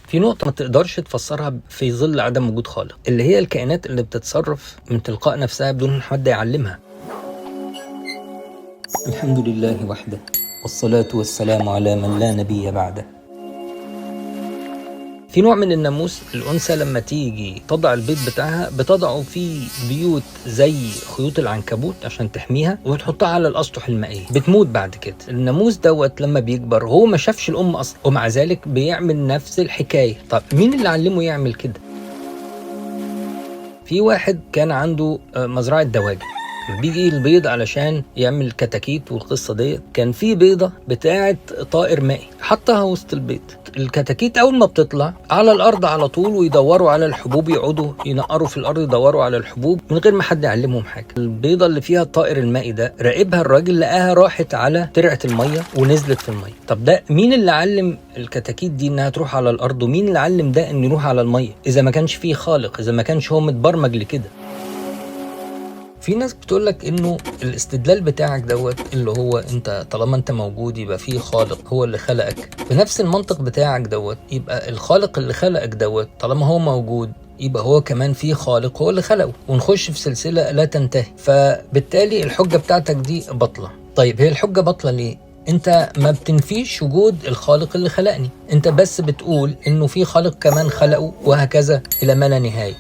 في نقطة ما تقدرش تفسرها في ظل عدم وجود خالق، اللي هي الكائنات اللي بتتصرف من تلقاء نفسها بدون حد يعلمها. الحمد لله وحده، والصلاة والسلام على من لا نبي بعده. في نوع من الناموس الأنثى لما تيجي تضع البيض بتاعها بتضعه في بيوت زي خيوط العنكبوت عشان تحميها، وتحطها على الأسطح المائية، بتموت بعد كده. الناموس دوت لما بيكبر هو ما شافش الأم أصلا، ومع ذلك بيعمل نفس الحكاية. طب مين اللي علمه يعمل كده؟ في واحد كان عنده مزرعة دواجن، بيجي البيض علشان يعمل كتاكيت، والقصة دي كان في بيضة بتاعت طائر مائي حطها وسط البيض. الكتاكيت أول ما بتطلع على الأرض على طول ويدوروا على الحبوب، يقعدوا ينقروا في الأرض يدوروا على الحبوب من غير ما حد يعلمهم حاجة. البيضة اللي فيها الطائر المائي ده راقبها الراجل، لقاها راحت على ترعة المية ونزلت في المية. طب ده مين اللي علم الكتاكيت دي انها تروح على الأرض؟ ومين اللي علم ده انه يروح على المية إذا ما كانش فيه خالق، إذا ما كانش هو متبرمج لكده؟ في ناس بتقولك انه الاستدلال بتاعك دوت اللي هو انت طالما انت موجود يبقى فيه خالق هو اللي خلقك. بنفس المنطق بتاعك دوت يبقى الخالق اللي خلقك دوت طالما هو موجود يبقى هو كمان فيه خالق هو اللي خلقه، ونخش في سلسلة لا تنتهي. فبالتالي الحجة بتاعتك دي بطلة. طيب هي الحجة بطلة ليه؟ انت ما بتنفيش وجود الخالق اللي خلقني، انت بس بتقول انه في خالق كمان خلقه، وهكذا الى ما لا نهاية.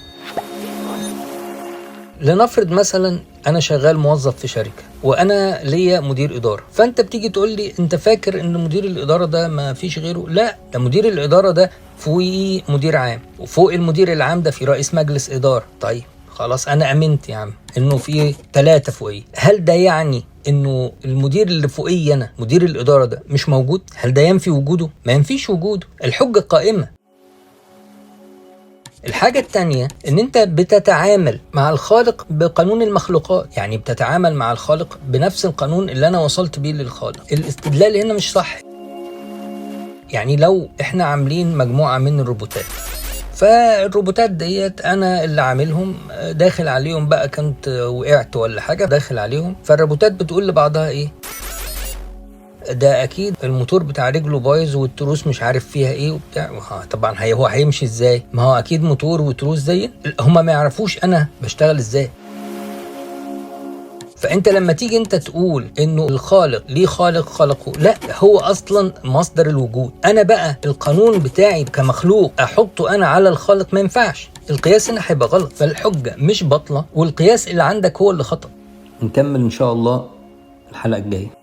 لنفرض مثلا انا شغال موظف في شركة وانا ليا مدير ادارة، فانت بتيجي تقول لي انت فاكر ان مدير الادارة ده ما فيش غيره؟ لا، ده مدير الادارة ده فوقيه مدير عام، وفوق المدير العام ده في رئيس مجلس ادارة. طيب خلاص انا امنت يا عم انه في 3 فوقيه. هل ده يعني انه المدير اللي فوقيه انا مدير الادارة ده مش موجود؟ هل ده ينفي وجوده؟ ما ينفيش وجوده، الحجة قائمة. الحاجة التانية ان انت بتتعامل مع الخالق بقانون المخلوقات، يعني بتتعامل مع الخالق بنفس القانون اللي انا وصلت بيه للخالق. الاستدلال هنا مش صح. يعني لو احنا عاملين مجموعة من الروبوتات، فالروبوتات ديت انا اللي عاملهم، داخل عليهم بقى كنت وقعت ولا حاجة داخل عليهم، فالروبوتات بتقول لبعضها ايه؟ ده اكيد الموتور بتاع رجله بايظ والتروس مش عارف فيها ايه وبتاع. طبعا هو هيمشي ازاي؟ ما هو اكيد موتور وتروس زي هما ما يعرفوش انا بشتغل ازاي. فانت لما تيجي انت تقول انه الخالق ليه خالق خلقه، لا، هو اصلا مصدر الوجود. انا بقى القانون بتاعي كمخلوق احطه انا على الخالق ما ينفعش، القياس هنا هيبقى غلط. فالحجة مش بطلة، والقياس اللي عندك هو اللي خطأ. نكمل ان شاء الله الحلقة الجاية.